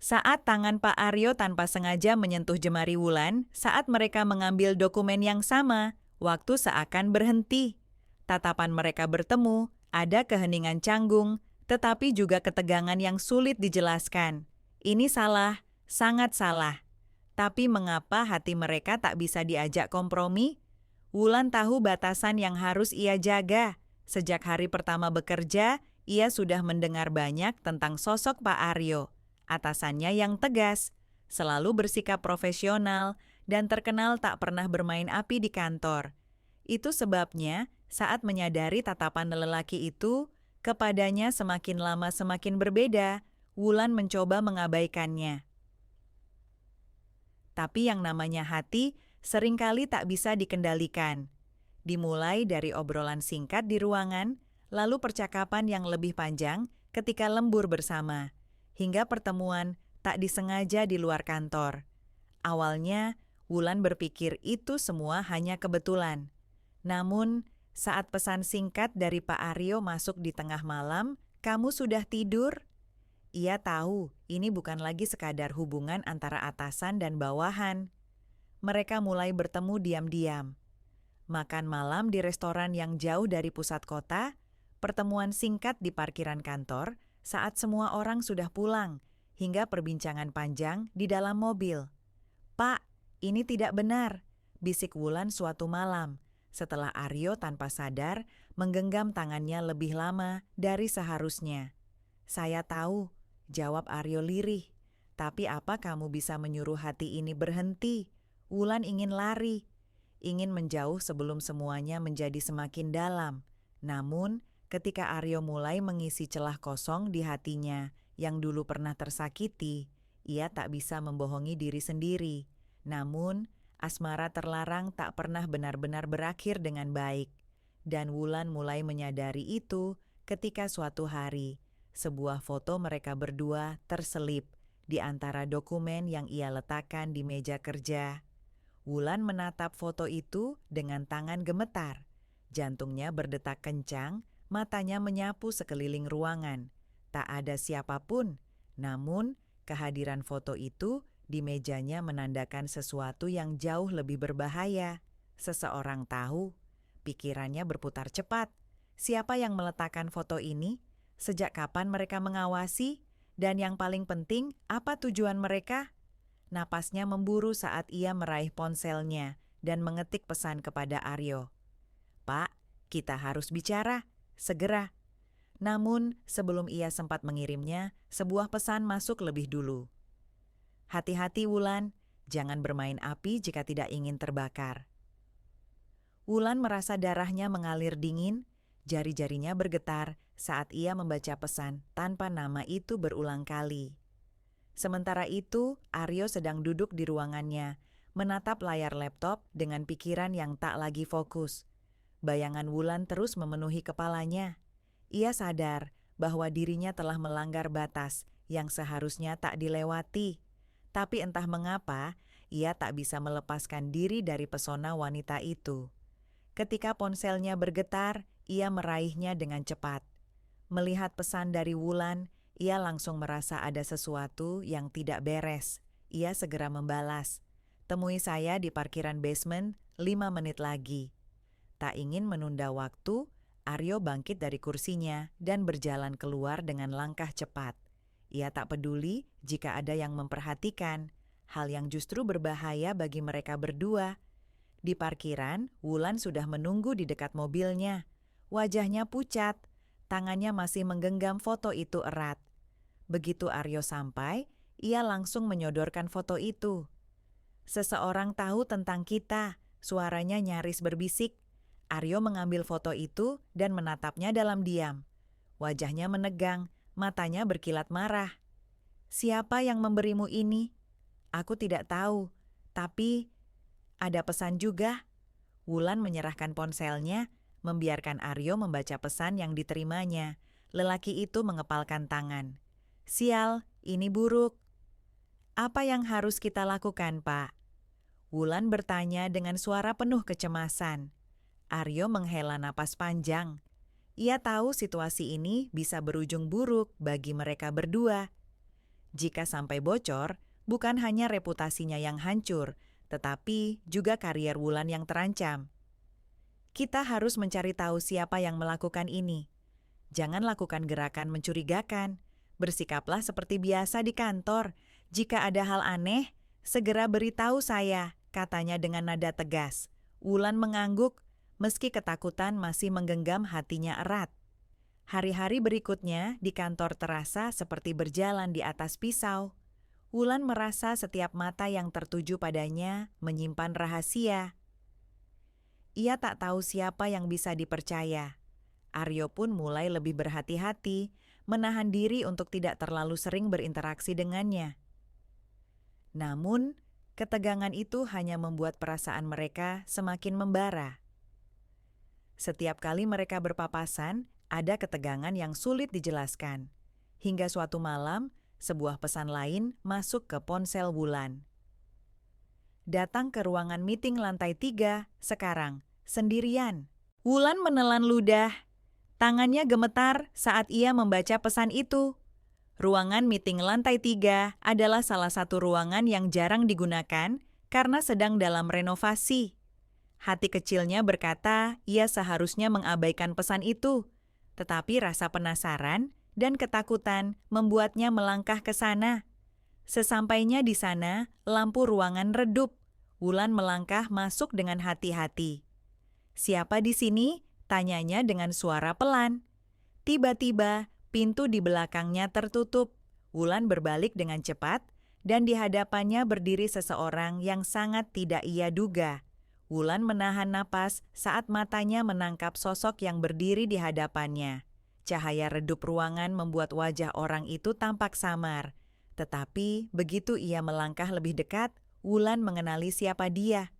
Saat tangan Pak Aryo tanpa sengaja menyentuh jemari Wulan saat mereka mengambil dokumen yang sama, waktu seakan berhenti. Tatapan mereka bertemu, ada keheningan canggung, tetapi juga ketegangan yang sulit dijelaskan. Ini salah, sangat salah. Tapi mengapa hati mereka tak bisa diajak kompromi? Wulan tahu batasan yang harus ia jaga. Sejak hari pertama bekerja, ia sudah mendengar banyak tentang sosok Pak Aryo. Atasannya yang tegas, selalu bersikap profesional, dan terkenal tak pernah bermain api di kantor. Itu sebabnya, saat menyadari tatapan lelaki itu, kepadanya semakin lama semakin berbeda, Wulan mencoba mengabaikannya. Tapi yang namanya hati seringkali tak bisa dikendalikan. Dimulai dari obrolan singkat di ruangan, lalu percakapan yang lebih panjang ketika lembur bersama, hingga pertemuan tak disengaja di luar kantor. Awalnya, Wulan berpikir itu semua hanya kebetulan. Namun, saat pesan singkat dari Pak Aryo masuk di tengah malam, "Kamu sudah tidur?" Ia tahu ini bukan lagi sekadar hubungan antara atasan dan bawahan. Mereka mulai bertemu diam-diam. Makan malam di restoran yang jauh dari pusat kota, pertemuan singkat di parkiran kantor saat semua orang sudah pulang, hingga perbincangan panjang di dalam mobil. "Pak, ini tidak benar," bisik Wulan suatu malam, setelah Aryo tanpa sadar menggenggam tangannya lebih lama dari seharusnya. "Saya tahu," jawab Aryo lirih, "tapi apa kamu bisa menyuruh hati ini berhenti?" Wulan ingin lari, ingin menjauh sebelum semuanya menjadi semakin dalam. Namun, ketika Aryo mulai mengisi celah kosong di hatinya yang dulu pernah tersakiti, ia tak bisa membohongi diri sendiri. Namun, asmara terlarang tak pernah benar-benar berakhir dengan baik. Dan Wulan mulai menyadari itu ketika suatu hari, sebuah foto mereka berdua terselip di antara dokumen yang ia letakkan di meja kerja. Wulan menatap foto itu dengan tangan gemetar. Jantungnya berdetak kencang, matanya menyapu sekeliling ruangan. Tak ada siapapun, namun kehadiran foto itu di mejanya menandakan sesuatu yang jauh lebih berbahaya. Seseorang tahu, pikirannya berputar cepat. Siapa yang meletakkan foto ini? Sejak kapan mereka mengawasi? Dan yang paling penting, apa tujuan mereka? Napasnya memburu saat ia meraih ponselnya dan mengetik pesan kepada Aryo. "Pak, kita harus bicara, segera." Namun, sebelum ia sempat mengirimnya, sebuah pesan masuk lebih dulu. "Hati-hati Wulan, jangan bermain api jika tidak ingin terbakar." Wulan merasa darahnya mengalir dingin, jari-jarinya bergetar saat ia membaca pesan tanpa nama itu berulang kali. Sementara itu, Aryo sedang duduk di ruangannya, menatap layar laptop dengan pikiran yang tak lagi fokus. Bayangan Wulan terus memenuhi kepalanya. Ia sadar bahwa dirinya telah melanggar batas yang seharusnya tak dilewati. Tapi entah mengapa, ia tak bisa melepaskan diri dari pesona wanita itu. Ketika ponselnya bergetar, ia meraihnya dengan cepat. Melihat pesan dari Wulan, ia langsung merasa ada sesuatu yang tidak beres. Ia segera membalas, "Temui saya di parkiran basement 5 menit lagi." Tak ingin menunda waktu, Aryo bangkit dari kursinya dan berjalan keluar dengan langkah cepat. Ia tak peduli jika ada yang memperhatikan, hal yang justru berbahaya bagi mereka berdua. Di parkiran, Wulan sudah menunggu di dekat mobilnya. Wajahnya pucat, tangannya masih menggenggam foto itu erat. Begitu Aryo sampai, ia langsung menyodorkan foto itu. "Seseorang tahu tentang kita," suaranya nyaris berbisik. Aryo mengambil foto itu dan menatapnya dalam diam. Wajahnya menegang, matanya berkilat marah. "Siapa yang memberimu ini?" "Aku tidak tahu, tapi ada pesan juga." Wulan menyerahkan ponselnya, membiarkan Aryo membaca pesan yang diterimanya. Lelaki itu mengepalkan tangan. "Sial, ini buruk." "Apa yang harus kita lakukan, Pak?" Wulan bertanya dengan suara penuh kecemasan. Aryo menghela napas panjang. Ia tahu situasi ini bisa berujung buruk bagi mereka berdua. Jika sampai bocor, bukan hanya reputasinya yang hancur, tetapi juga karier Wulan yang terancam. Kita harus mencari tahu siapa yang melakukan ini. Jangan lakukan gerakan mencurigakan. Bersikaplah seperti biasa di kantor. Jika ada hal aneh, segera beritahu saya, katanya dengan nada tegas. Wulan mengangguk, meski ketakutan masih menggenggam hatinya erat. Hari-hari berikutnya di kantor terasa seperti berjalan di atas pisau. Wulan merasa setiap mata yang tertuju padanya menyimpan rahasia. Ia tak tahu siapa yang bisa dipercaya. Aryo pun mulai lebih berhati-hati, menahan diri untuk tidak terlalu sering berinteraksi dengannya. Namun, ketegangan itu hanya membuat perasaan mereka semakin membara. Setiap kali mereka berpapasan, ada ketegangan yang sulit dijelaskan. Hingga suatu malam, sebuah pesan lain masuk ke ponsel Wulan. Datang ke ruangan meeting lantai 3 sekarang, sendirian. Wulan menelan ludah. Tangannya gemetar saat ia membaca pesan itu. Ruangan meeting lantai 3 adalah salah satu ruangan yang jarang digunakan karena sedang dalam renovasi. Hati kecilnya berkata ia seharusnya mengabaikan pesan itu, tetapi rasa penasaran dan ketakutan membuatnya melangkah ke sana. Sesampainya di sana, lampu ruangan redup. Wulan melangkah masuk dengan hati-hati. "Siapa di sini?" tanyanya dengan suara pelan. Tiba-tiba, pintu di belakangnya tertutup. Wulan berbalik dengan cepat, dan di hadapannya berdiri seseorang yang sangat tidak ia duga. Wulan menahan napas saat matanya menangkap sosok yang berdiri di hadapannya. Cahaya redup ruangan membuat wajah orang itu tampak samar. Tetapi begitu ia melangkah lebih dekat, Wulan mengenali siapa dia.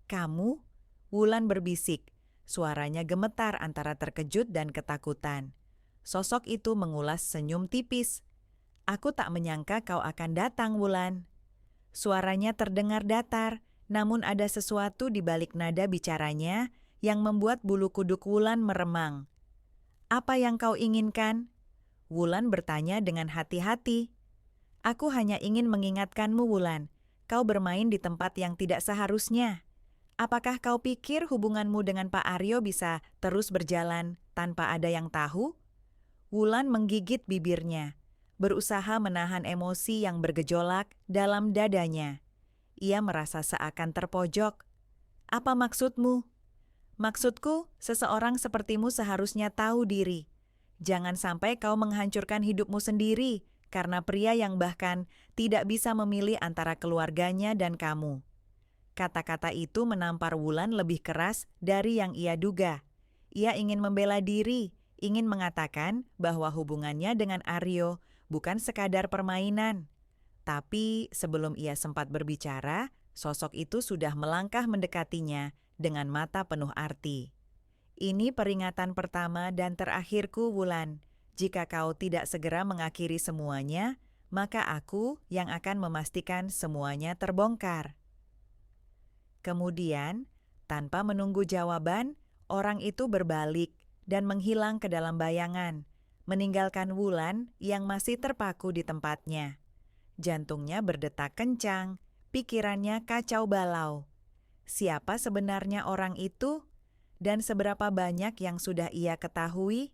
"Kamu?" Wulan berbisik. Suaranya gemetar antara terkejut dan ketakutan. Sosok itu mengulas senyum tipis. "Aku tak menyangka kau akan datang, Wulan." Suaranya terdengar datar, namun ada sesuatu di balik nada bicaranya yang membuat bulu kuduk Wulan meremang. "Apa yang kau inginkan?" Wulan bertanya dengan hati-hati. "Aku hanya ingin mengingatkanmu, Wulan. Kau bermain di tempat yang tidak seharusnya. Apakah kau pikir hubunganmu dengan Pak Aryo bisa terus berjalan tanpa ada yang tahu?" Wulan menggigit bibirnya, berusaha menahan emosi yang bergejolak dalam dadanya. Ia merasa seakan terpojok. "Apa maksudmu?" "Maksudku, seseorang sepertimu seharusnya tahu diri. Jangan sampai kau menghancurkan hidupmu sendiri karena pria yang bahkan tidak bisa memilih antara keluarganya dan kamu." Kata-kata itu menampar Wulan lebih keras dari yang ia duga. Ia ingin membela diri, ingin mengatakan bahwa hubungannya dengan Aryo bukan sekadar permainan. Tapi sebelum ia sempat berbicara, sosok itu sudah melangkah mendekatinya dengan mata penuh arti. "Ini peringatan pertama dan terakhirku, Wulan. Jika kau tidak segera mengakhiri semuanya, maka aku yang akan memastikan semuanya terbongkar." Kemudian, tanpa menunggu jawaban, orang itu berbalik dan menghilang ke dalam bayangan, meninggalkan Wulan yang masih terpaku di tempatnya. Jantungnya berdetak kencang, pikirannya kacau balau. Siapa sebenarnya orang itu? Dan seberapa banyak yang sudah ia ketahui?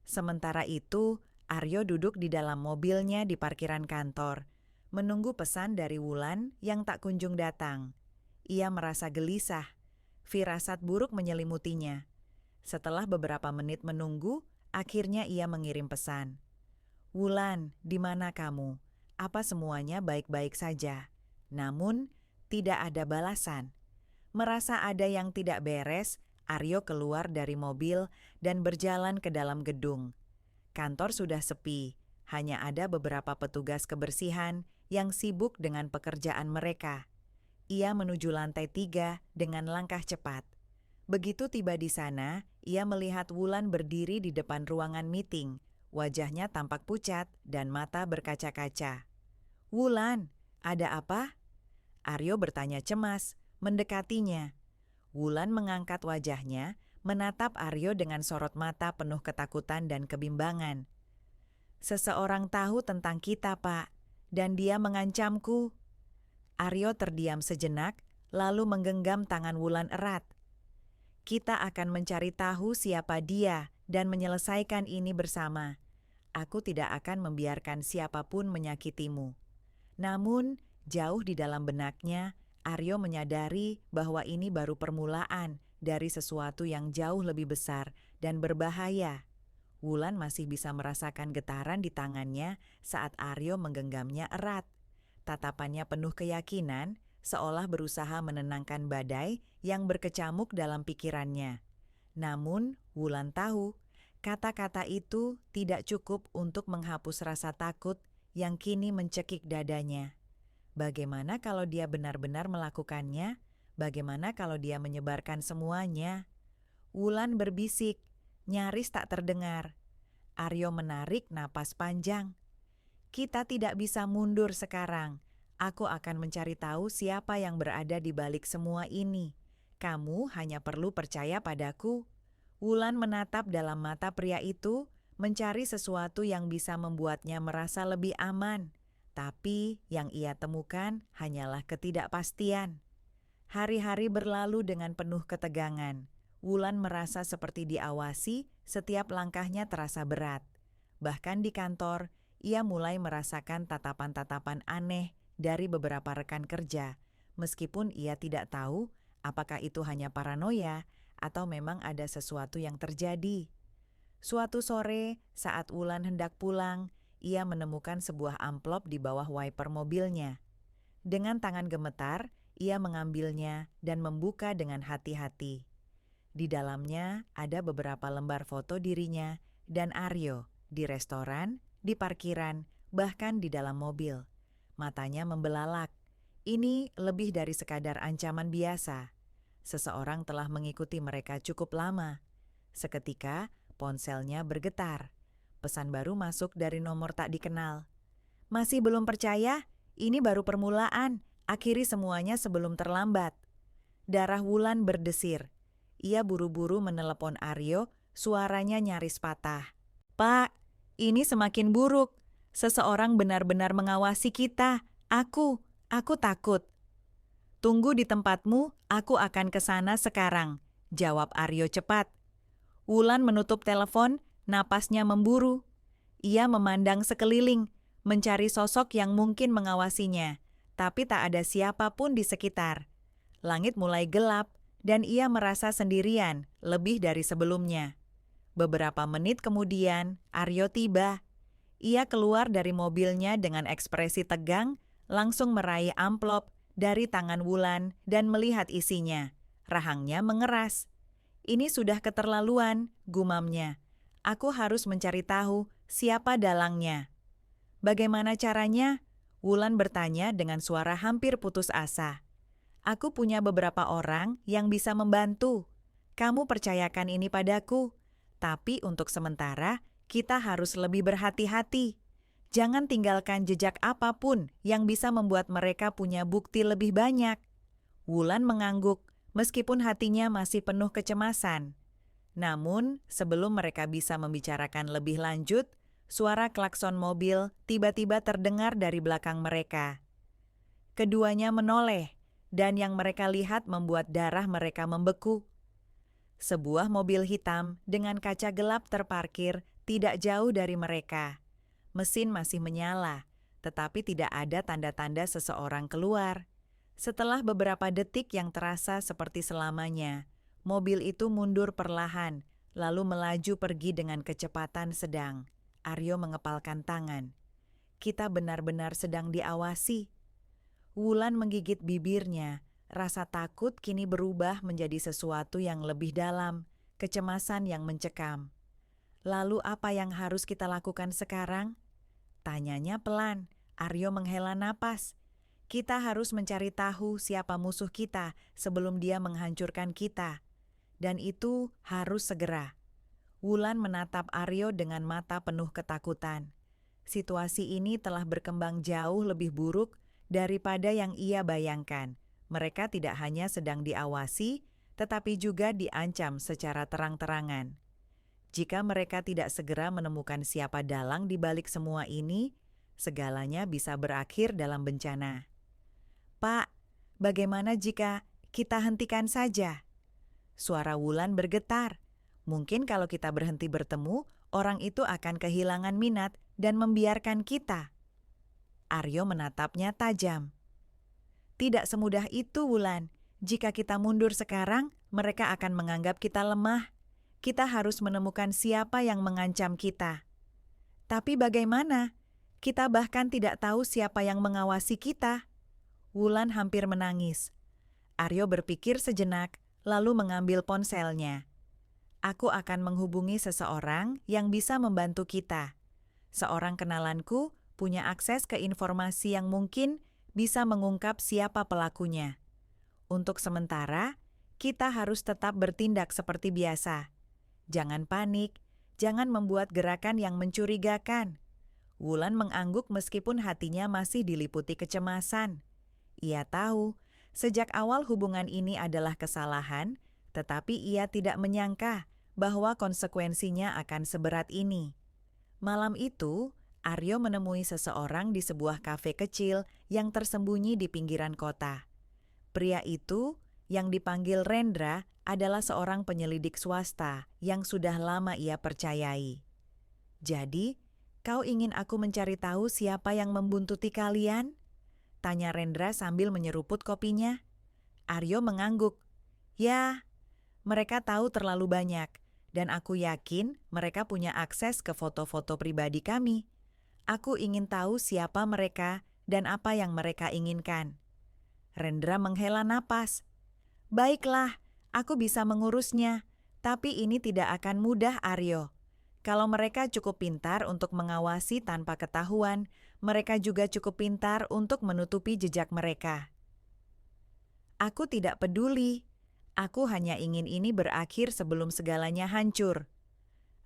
Sementara itu, Aryo duduk di dalam mobilnya di parkiran kantor, menunggu pesan dari Wulan yang tak kunjung datang. Ia merasa gelisah, firasat buruk menyelimutinya. Setelah beberapa menit menunggu, akhirnya ia mengirim pesan. "Wulan, di mana kamu? Apa semuanya baik-baik saja?" Namun, tidak ada balasan. Merasa ada yang tidak beres, Aryo keluar dari mobil dan berjalan ke dalam gedung. Kantor sudah sepi, hanya ada beberapa petugas kebersihan yang sibuk dengan pekerjaan mereka. Ia menuju lantai 3 dengan langkah cepat. Begitu tiba di sana, ia melihat Wulan berdiri di depan ruangan meeting. Wajahnya tampak pucat dan mata berkaca-kaca. "Wulan, ada apa?" Aryo bertanya cemas, mendekatinya. Wulan mengangkat wajahnya, menatap Aryo dengan sorot mata penuh ketakutan dan kebimbangan. Seseorang tahu tentang kita, Pak, dan dia mengancamku. Aryo terdiam sejenak, lalu menggenggam tangan Wulan erat. Kita akan mencari tahu siapa dia dan menyelesaikan ini bersama. Aku tidak akan membiarkan siapapun menyakitimu. Namun, jauh di dalam benaknya, Aryo menyadari bahwa ini baru permulaan dari sesuatu yang jauh lebih besar dan berbahaya. Wulan masih bisa merasakan getaran di tangannya saat Aryo menggenggamnya erat. Tatapannya penuh keyakinan, seolah berusaha menenangkan badai yang berkecamuk dalam pikirannya. Namun, Wulan tahu, kata-kata itu tidak cukup untuk menghapus rasa takut yang kini mencekik dadanya. Bagaimana kalau dia benar-benar melakukannya? Bagaimana kalau dia menyebarkan semuanya? Wulan berbisik, nyaris tak terdengar. Aryo menarik napas panjang. Kita tidak bisa mundur sekarang. Aku akan mencari tahu siapa yang berada di balik semua ini. Kamu hanya perlu percaya padaku. Wulan menatap dalam mata pria itu, mencari sesuatu yang bisa membuatnya merasa lebih aman. Tapi yang ia temukan hanyalah ketidakpastian. Hari-hari berlalu dengan penuh ketegangan. Wulan merasa seperti diawasi, setiap langkahnya terasa berat. Bahkan di kantor, ia mulai merasakan tatapan-tatapan aneh dari beberapa rekan kerja, meskipun ia tidak tahu apakah itu hanya paranoia atau memang ada sesuatu yang terjadi. Suatu sore, saat Wulan hendak pulang, ia menemukan sebuah amplop di bawah wiper mobilnya. Dengan tangan gemetar, ia mengambilnya dan membuka dengan hati-hati. Di dalamnya ada beberapa lembar foto dirinya dan Aryo di restoran, di parkiran, bahkan di dalam mobil. Matanya membelalak. Ini lebih dari sekadar ancaman biasa. Seseorang telah mengikuti mereka cukup lama. Seketika, ponselnya bergetar. Pesan baru masuk dari nomor tak dikenal. Masih belum percaya? Ini baru permulaan. Akhiri semuanya sebelum terlambat. Darah Wulan berdesir. Ia buru-buru menelepon Aryo, suaranya nyaris patah. Pak, ini semakin buruk. Seseorang benar-benar mengawasi kita. Aku takut. Tunggu di tempatmu, aku akan ke sana sekarang, jawab Aryo cepat. Wulan menutup telepon, napasnya memburu. Ia memandang sekeliling, mencari sosok yang mungkin mengawasinya, tapi tak ada siapapun di sekitar. Langit mulai gelap, dan ia merasa sendirian, lebih dari sebelumnya. Beberapa menit kemudian, Aryo tiba. Ia keluar dari mobilnya dengan ekspresi tegang, langsung meraih amplop dari tangan Wulan dan melihat isinya. Rahangnya mengeras. Ini sudah keterlaluan, gumamnya. Aku harus mencari tahu siapa dalangnya. Bagaimana caranya? Wulan bertanya dengan suara hampir putus asa. Aku punya beberapa orang yang bisa membantu. Kamu percayakan ini padaku. Tapi untuk sementara, kita harus lebih berhati-hati. Jangan tinggalkan jejak apapun yang bisa membuat mereka punya bukti lebih banyak. Wulan mengangguk, meskipun hatinya masih penuh kecemasan. Namun, sebelum mereka bisa membicarakan lebih lanjut, suara klakson mobil tiba-tiba terdengar dari belakang mereka. Keduanya menoleh, dan yang mereka lihat membuat darah mereka membeku. Sebuah mobil hitam dengan kaca gelap terparkir tidak jauh dari mereka. Mesin masih menyala, tetapi tidak ada tanda-tanda seseorang keluar. Setelah beberapa detik yang terasa seperti selamanya, mobil itu mundur perlahan, lalu melaju pergi dengan kecepatan sedang. Aryo mengepalkan tangan. Kita benar-benar sedang diawasi. Wulan menggigit bibirnya. Rasa takut kini berubah menjadi sesuatu yang lebih dalam, kecemasan yang mencekam. Lalu apa yang harus kita lakukan sekarang? Tanyanya pelan. Aryo menghela napas. Kita harus mencari tahu siapa musuh kita sebelum dia menghancurkan kita. Dan itu harus segera. Wulan menatap Aryo dengan mata penuh ketakutan. Situasi ini telah berkembang jauh lebih buruk daripada yang ia bayangkan. Mereka tidak hanya sedang diawasi, tetapi juga diancam secara terang-terangan. Jika mereka tidak segera menemukan siapa dalang di balik semua ini, segalanya bisa berakhir dalam bencana. Pak, bagaimana jika kita hentikan saja? Suara Wulan bergetar. Mungkin kalau kita berhenti bertemu, orang itu akan kehilangan minat dan membiarkan kita. Aryo menatapnya tajam. Tidak semudah itu, Wulan. Jika kita mundur sekarang, mereka akan menganggap kita lemah. Kita harus menemukan siapa yang mengancam kita. Tapi bagaimana? Kita bahkan tidak tahu siapa yang mengawasi kita. Wulan hampir menangis. Aryo berpikir sejenak, lalu mengambil ponselnya. Aku akan menghubungi seseorang yang bisa membantu kita. Seorang kenalanku punya akses ke informasi yang mungkin bisa mengungkap siapa pelakunya. Untuk sementara, kita harus tetap bertindak seperti biasa. Jangan panik, jangan membuat gerakan yang mencurigakan. Wulan mengangguk meskipun hatinya masih diliputi kecemasan. Ia tahu, sejak awal hubungan ini adalah kesalahan, tetapi ia tidak menyangka bahwa konsekuensinya akan seberat ini. Malam itu, Aryo menemui seseorang di sebuah kafe kecil yang tersembunyi di pinggiran kota. Pria itu, yang dipanggil Rendra, adalah seorang penyelidik swasta yang sudah lama ia percayai. Jadi, kau ingin aku mencari tahu siapa yang membuntuti kalian? Tanya Rendra sambil menyeruput kopinya. Aryo mengangguk. Ya, mereka tahu terlalu banyak, dan aku yakin mereka punya akses ke foto-foto pribadi kami. Aku ingin tahu siapa mereka dan apa yang mereka inginkan. Rendra menghela napas. Baiklah, aku bisa mengurusnya, tapi ini tidak akan mudah, Aryo. Kalau mereka cukup pintar untuk mengawasi tanpa ketahuan, mereka juga cukup pintar untuk menutupi jejak mereka. Aku tidak peduli. Aku hanya ingin ini berakhir sebelum segalanya hancur.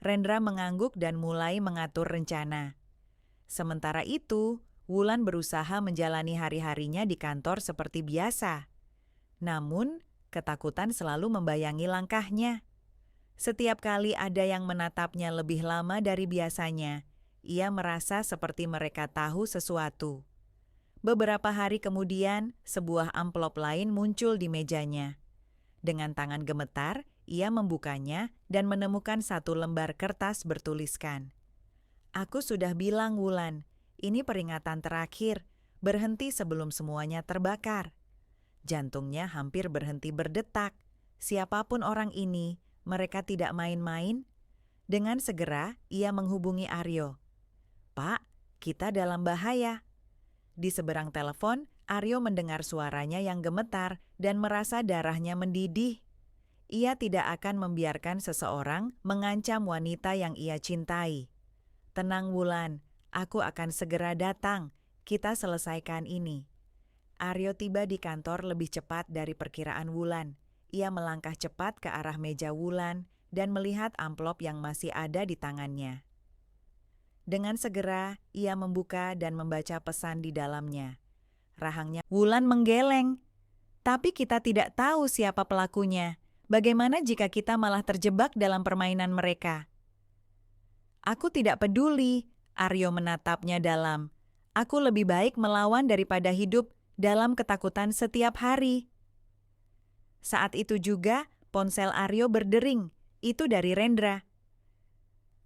Rendra mengangguk dan mulai mengatur rencana. Sementara itu, Wulan berusaha menjalani hari-harinya di kantor seperti biasa. Namun, ketakutan selalu membayangi langkahnya. Setiap kali ada yang menatapnya lebih lama dari biasanya, ia merasa seperti mereka tahu sesuatu. Beberapa hari kemudian, sebuah amplop lain muncul di mejanya. Dengan tangan gemetar, ia membukanya dan menemukan satu lembar kertas bertuliskan. Aku sudah bilang, Wulan, ini peringatan terakhir, berhenti sebelum semuanya terbakar. Jantungnya hampir berhenti berdetak. Siapapun orang ini, mereka tidak main-main. Dengan segera, ia menghubungi Aryo. Pak, kita dalam bahaya. Di seberang telepon, Aryo mendengar suaranya yang gemetar dan merasa darahnya mendidih. Ia tidak akan membiarkan seseorang mengancam wanita yang ia cintai. Tenang, Wulan, aku akan segera datang. Kita selesaikan ini. Aryo tiba di kantor lebih cepat dari perkiraan Wulan. Ia melangkah cepat ke arah meja Wulan dan melihat amplop yang masih ada di tangannya. Dengan segera, ia membuka dan membaca pesan di dalamnya. Rahangnya Wulan menggeleng. Tapi kita tidak tahu siapa pelakunya. Bagaimana jika kita malah terjebak dalam permainan mereka? Aku tidak peduli, Aryo menatapnya dalam. Aku lebih baik melawan daripada hidup dalam ketakutan setiap hari. Saat itu juga, ponsel Aryo berdering. Itu dari Rendra.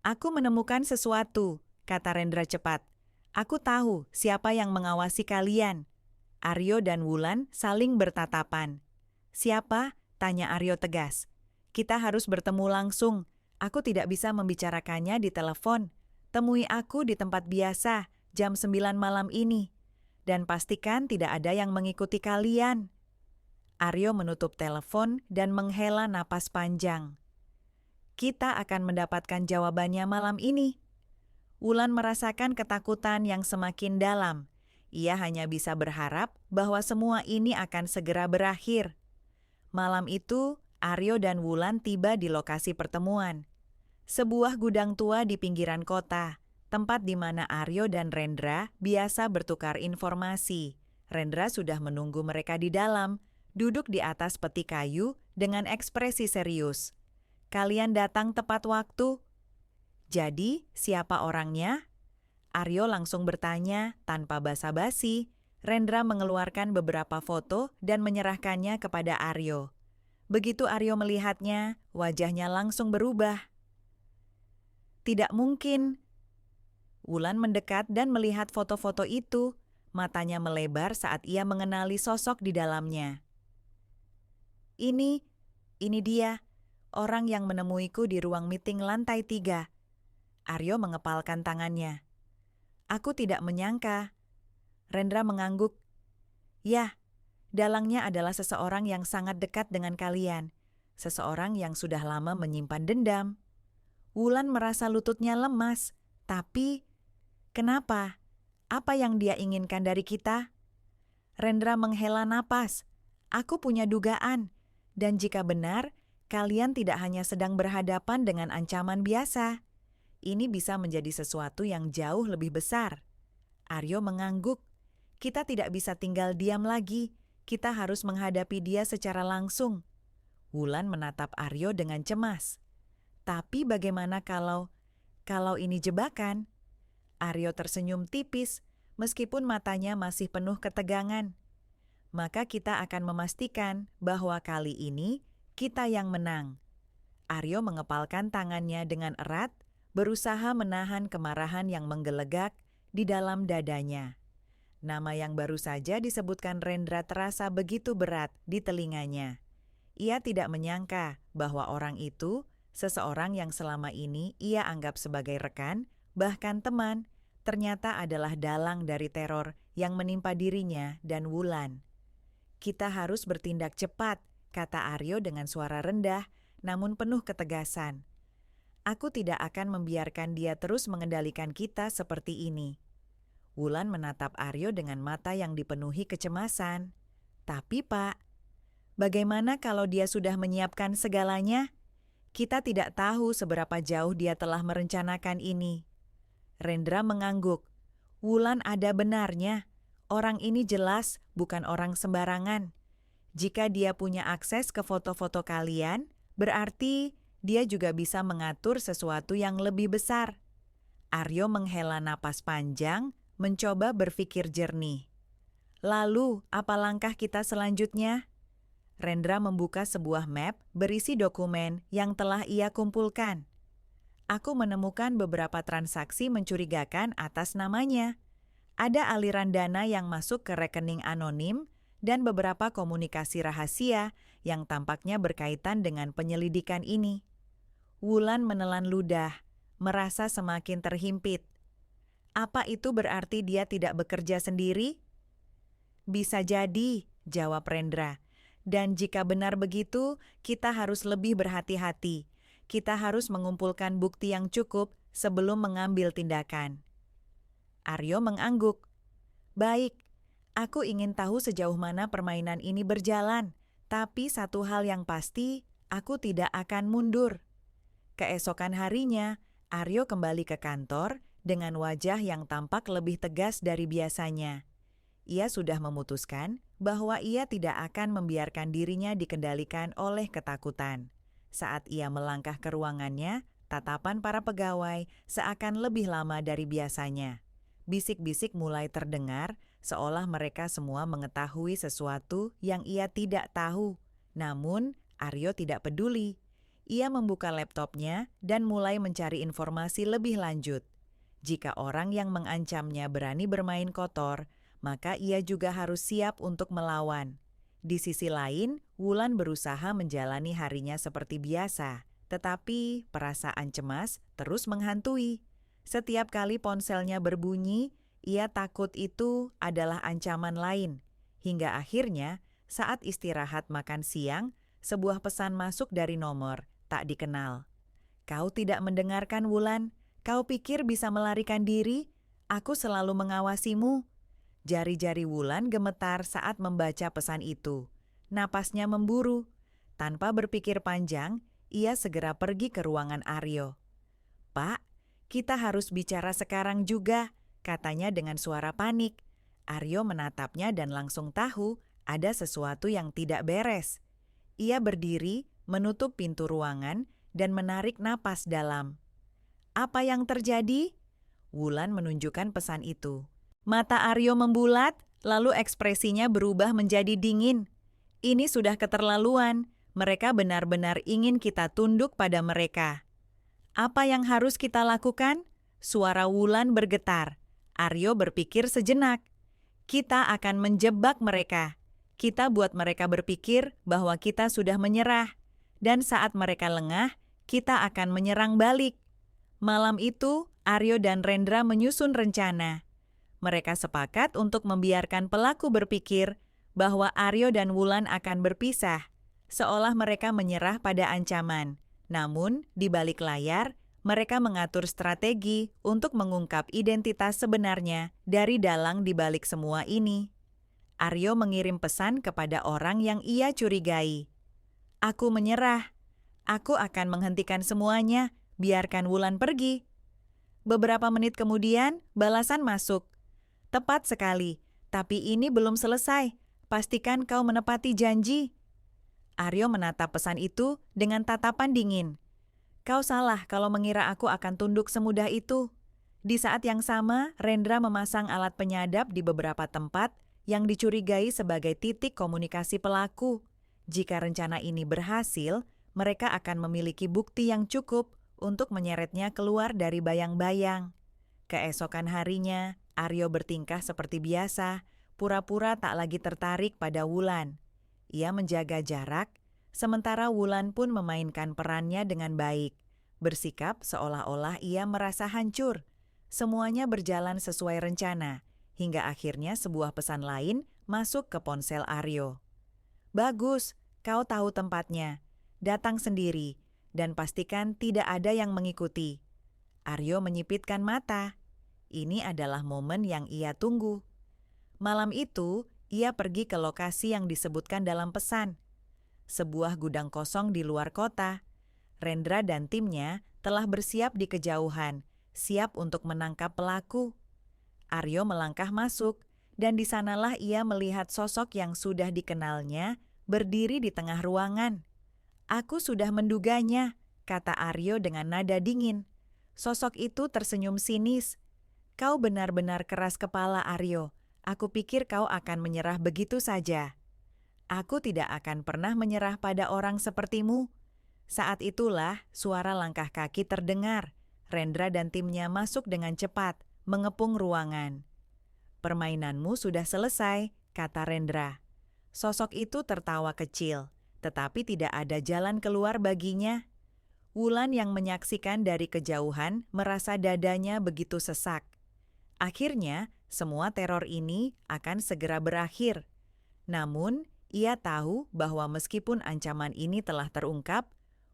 Aku menemukan sesuatu, kata Rendra cepat. Aku tahu siapa yang mengawasi kalian. Aryo dan Wulan saling bertatapan. Siapa? Tanya Aryo tegas. Kita harus bertemu langsung. Aku tidak bisa membicarakannya di telepon. Temui aku di tempat biasa, jam 9 malam ini. Dan pastikan tidak ada yang mengikuti kalian. Aryo menutup telepon dan menghela napas panjang. Kita akan mendapatkan jawabannya malam ini. Wulan merasakan ketakutan yang semakin dalam. Ia hanya bisa berharap bahwa semua ini akan segera berakhir. Malam itu, Aryo dan Wulan tiba di lokasi pertemuan. Sebuah gudang tua di pinggiran kota, tempat di mana Aryo dan Rendra biasa bertukar informasi. Rendra sudah menunggu mereka di dalam, duduk di atas peti kayu dengan ekspresi serius. Kalian datang tepat waktu, Jadi, siapa orangnya? Aryo langsung bertanya tanpa basa-basi. Rendra mengeluarkan beberapa foto dan menyerahkannya kepada Aryo. Begitu Aryo melihatnya, wajahnya langsung berubah. Tidak mungkin. Wulan mendekat dan melihat foto-foto itu. Matanya melebar saat ia mengenali sosok di dalamnya. Ini dia, orang yang menemuiku di ruang meeting lantai 3. Aryo mengepalkan tangannya. Aku tidak menyangka. Rendra mengangguk. Ya, dalangnya adalah seseorang yang sangat dekat dengan kalian. Seseorang yang sudah lama menyimpan dendam. Wulan merasa lututnya lemas. Tapi, kenapa? Apa yang dia inginkan dari kita? Rendra menghela napas. Aku punya dugaan. Dan jika benar, kalian tidak hanya sedang berhadapan dengan ancaman biasa. Ini bisa menjadi sesuatu yang jauh lebih besar. Aryo mengangguk. Kita tidak bisa tinggal diam lagi. Kita harus menghadapi dia secara langsung. Wulan menatap Aryo dengan cemas. Tapi bagaimana kalau ini jebakan? Aryo tersenyum tipis, meskipun matanya masih penuh ketegangan. Maka kita akan memastikan bahwa kali ini kita yang menang. Aryo mengepalkan tangannya dengan erat, berusaha menahan kemarahan yang menggelegak di dalam dadanya. Nama yang baru saja disebutkan Rendra terasa begitu berat di telinganya. Ia tidak menyangka bahwa orang itu, seseorang yang selama ini ia anggap sebagai rekan, bahkan teman, ternyata adalah dalang dari teror yang menimpa dirinya dan Wulan. Kita harus bertindak cepat, kata Aryo dengan suara rendah, namun penuh ketegasan. Aku tidak akan membiarkan dia terus mengendalikan kita seperti ini. Wulan menatap Aryo dengan mata yang dipenuhi kecemasan. Tapi Pak, bagaimana kalau dia sudah menyiapkan segalanya? Kita tidak tahu seberapa jauh dia telah merencanakan ini. Rendra mengangguk. Wulan ada benarnya. Orang ini jelas bukan orang sembarangan. Jika dia punya akses ke foto-foto kalian, berarti dia juga bisa mengatur sesuatu yang lebih besar. Aryo menghela napas panjang, mencoba berpikir jernih. Lalu, apa langkah kita selanjutnya? Rendra membuka sebuah map berisi dokumen yang telah ia kumpulkan. Aku menemukan beberapa transaksi mencurigakan atas namanya. Ada aliran dana yang masuk ke rekening anonim dan beberapa komunikasi rahasia yang tampaknya berkaitan dengan penyelidikan ini. Wulan menelan ludah, merasa semakin terhimpit. Apa itu berarti dia tidak bekerja sendiri? Bisa jadi, jawab Rendra. Dan jika benar begitu, kita harus lebih berhati-hati. Kita harus mengumpulkan bukti yang cukup sebelum mengambil tindakan. Aryo mengangguk. Baik, aku ingin tahu sejauh mana permainan ini berjalan. Tapi satu hal yang pasti, aku tidak akan mundur. Keesokan harinya, Aryo kembali ke kantor dengan wajah yang tampak lebih tegas dari biasanya. Ia sudah memutuskan bahwa ia tidak akan membiarkan dirinya dikendalikan oleh ketakutan. Saat ia melangkah ke ruangannya, tatapan para pegawai seakan lebih lama dari biasanya. Bisik-bisik mulai terdengar, seolah mereka semua mengetahui sesuatu yang ia tidak tahu. Namun, Aryo tidak peduli. Ia membuka laptopnya dan mulai mencari informasi lebih lanjut. Jika orang yang mengancamnya berani bermain kotor, maka ia juga harus siap untuk melawan. Di sisi lain, Wulan berusaha menjalani harinya seperti biasa, tetapi perasaan cemas terus menghantui. Setiap kali ponselnya berbunyi, ia takut itu adalah ancaman lain. Hingga akhirnya, saat istirahat makan siang, sebuah pesan masuk dari nomor tak dikenal. Kau tidak mendengarkan, Wulan? Kau pikir bisa melarikan diri? Aku selalu mengawasimu. Jari-jari Wulan gemetar saat membaca pesan itu. Napasnya memburu. Tanpa berpikir panjang, ia segera pergi ke ruangan Aryo. Pak, kita harus bicara sekarang juga, katanya dengan suara panik. Aryo menatapnya dan langsung tahu ada sesuatu yang tidak beres. Ia berdiri, menutup pintu ruangan, dan menarik napas dalam. Apa yang terjadi? Wulan menunjukkan pesan itu. Mata Aryo membulat, lalu ekspresinya berubah menjadi dingin. Ini sudah keterlaluan. Mereka benar-benar ingin kita tunduk pada mereka. Apa yang harus kita lakukan? Suara Wulan bergetar. Aryo berpikir sejenak. Kita akan menjebak mereka. Kita buat mereka berpikir bahwa kita sudah menyerah. Dan saat mereka lengah, kita akan menyerang balik. Malam itu, Aryo dan Rendra menyusun rencana. Mereka sepakat untuk membiarkan pelaku berpikir bahwa Aryo dan Wulan akan berpisah, seolah mereka menyerah pada ancaman. Namun, di balik layar, mereka mengatur strategi untuk mengungkap identitas sebenarnya dari dalang di balik semua ini. Aryo mengirim pesan kepada orang yang ia curigai. Aku menyerah. Aku akan menghentikan semuanya, biarkan Wulan pergi. Beberapa menit kemudian, balasan masuk. Tepat sekali, tapi ini belum selesai. Pastikan kau menepati janji. Aryo menatap pesan itu dengan tatapan dingin. Kau salah kalau mengira aku akan tunduk semudah itu. Di saat yang sama, Rendra memasang alat penyadap di beberapa tempat yang dicurigai sebagai titik komunikasi pelaku. Jika rencana ini berhasil, mereka akan memiliki bukti yang cukup untuk menyeretnya keluar dari bayang-bayang. Keesokan harinya, Aryo bertingkah seperti biasa, pura-pura tak lagi tertarik pada Wulan. Ia menjaga jarak, sementara Wulan pun memainkan perannya dengan baik, bersikap seolah-olah ia merasa hancur. Semuanya berjalan sesuai rencana, hingga akhirnya sebuah pesan lain masuk ke ponsel Aryo. Bagus, kau tahu tempatnya. Datang sendiri, dan pastikan tidak ada yang mengikuti. Aryo menyipitkan mata. Ini adalah momen yang ia tunggu. Malam itu, ia pergi ke lokasi yang disebutkan dalam pesan. Sebuah gudang kosong di luar kota. Rendra dan timnya telah bersiap di kejauhan, siap untuk menangkap pelaku. Aryo melangkah masuk, dan di sanalah ia melihat sosok yang sudah dikenalnya berdiri di tengah ruangan. Aku sudah menduganya, kata Aryo dengan nada dingin. Sosok itu tersenyum sinis. Kau benar-benar keras kepala, Aryo. Aku pikir kau akan menyerah begitu saja. Aku tidak akan pernah menyerah pada orang sepertimu. Saat itulah suara langkah kaki terdengar. Rendra dan timnya masuk dengan cepat, mengepung ruangan. Permainanmu sudah selesai, kata Rendra. Sosok itu tertawa kecil, tetapi tidak ada jalan keluar baginya. Wulan yang menyaksikan dari kejauhan merasa dadanya begitu sesak. Akhirnya, semua teror ini akan segera berakhir. Namun, ia tahu bahwa meskipun ancaman ini telah terungkap,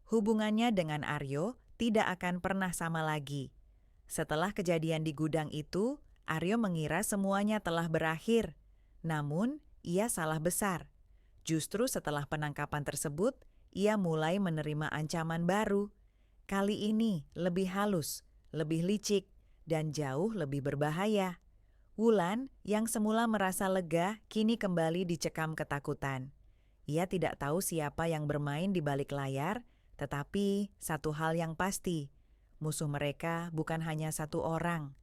hubungannya dengan Aryo tidak akan pernah sama lagi. Setelah kejadian di gudang itu, Aryo mengira semuanya telah berakhir. Namun, ia salah besar. Justru setelah penangkapan tersebut, ia mulai menerima ancaman baru. Kali ini lebih halus, lebih licik, dan jauh lebih berbahaya. Wulan, yang semula merasa lega, kini kembali dicekam ketakutan. Ia tidak tahu siapa yang bermain di balik layar, tetapi satu hal yang pasti, musuh mereka bukan hanya satu orang.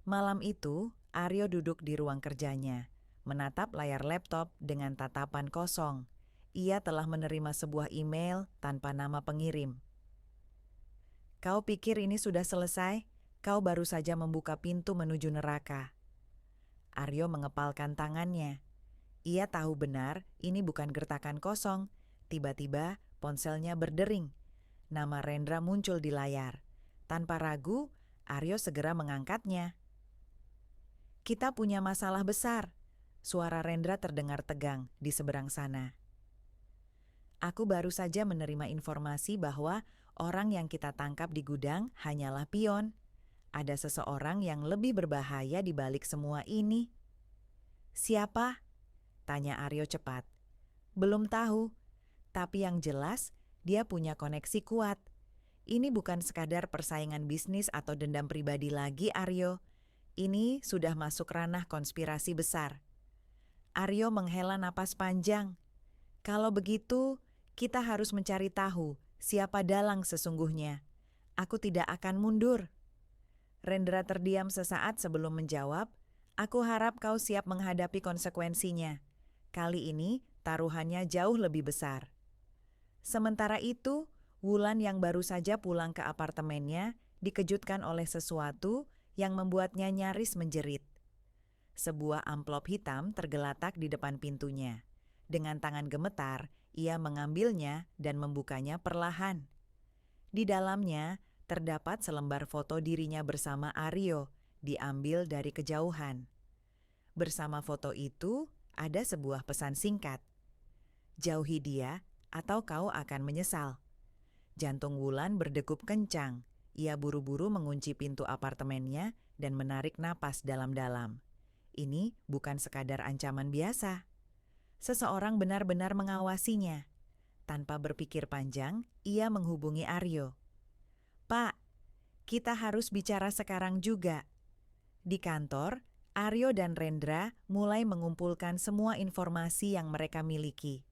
Malam itu, Aryo duduk di ruang kerjanya, menatap layar laptop dengan tatapan kosong. Ia telah menerima sebuah email tanpa nama pengirim. Kau pikir ini sudah selesai? Kau baru saja membuka pintu menuju neraka. Aryo mengepalkan tangannya. Ia tahu benar ini bukan gertakan kosong. Tiba-tiba ponselnya berdering. Nama Rendra muncul di layar. Tanpa ragu, Aryo segera mengangkatnya. Kita punya masalah besar. Suara Rendra terdengar tegang di seberang sana. Aku baru saja menerima informasi bahwa orang yang kita tangkap di gudang hanyalah pion. Ada seseorang yang lebih berbahaya di balik semua ini. Siapa? Tanya Aryo cepat. Belum tahu, tapi yang jelas dia punya koneksi kuat. Ini bukan sekadar persaingan bisnis atau dendam pribadi lagi, Aryo. Ini sudah masuk ranah konspirasi besar. Aryo menghela napas panjang. Kalau begitu, kita harus mencari tahu siapa dalang sesungguhnya. Aku tidak akan mundur. Rendra terdiam sesaat sebelum menjawab, "Aku harap kau siap menghadapi konsekuensinya. Kali ini taruhannya jauh lebih besar." Sementara itu, Wulan yang baru saja pulang ke apartemennya dikejutkan oleh sesuatu yang membuatnya nyaris menjerit. Sebuah amplop hitam tergeletak di depan pintunya. Dengan tangan gemetar, ia mengambilnya dan membukanya perlahan. Di dalamnya terdapat selembar foto dirinya bersama Aryo, diambil dari kejauhan. Bersama foto itu ada sebuah pesan singkat. "Jauhi dia atau kau akan menyesal." Jantung Wulan berdegup kencang. Ia buru-buru mengunci pintu apartemennya dan menarik napas dalam-dalam. Ini bukan sekadar ancaman biasa. Seseorang benar-benar mengawasinya. Tanpa berpikir panjang, ia menghubungi Aryo. "Pak, kita harus bicara sekarang juga." Di kantor, Aryo dan Rendra mulai mengumpulkan semua informasi yang mereka miliki.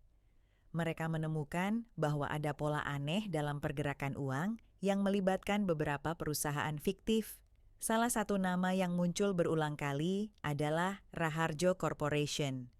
Mereka menemukan bahwa ada pola aneh dalam pergerakan uang yang melibatkan beberapa perusahaan fiktif. Salah satu nama yang muncul berulang kali adalah Raharjo Corporation.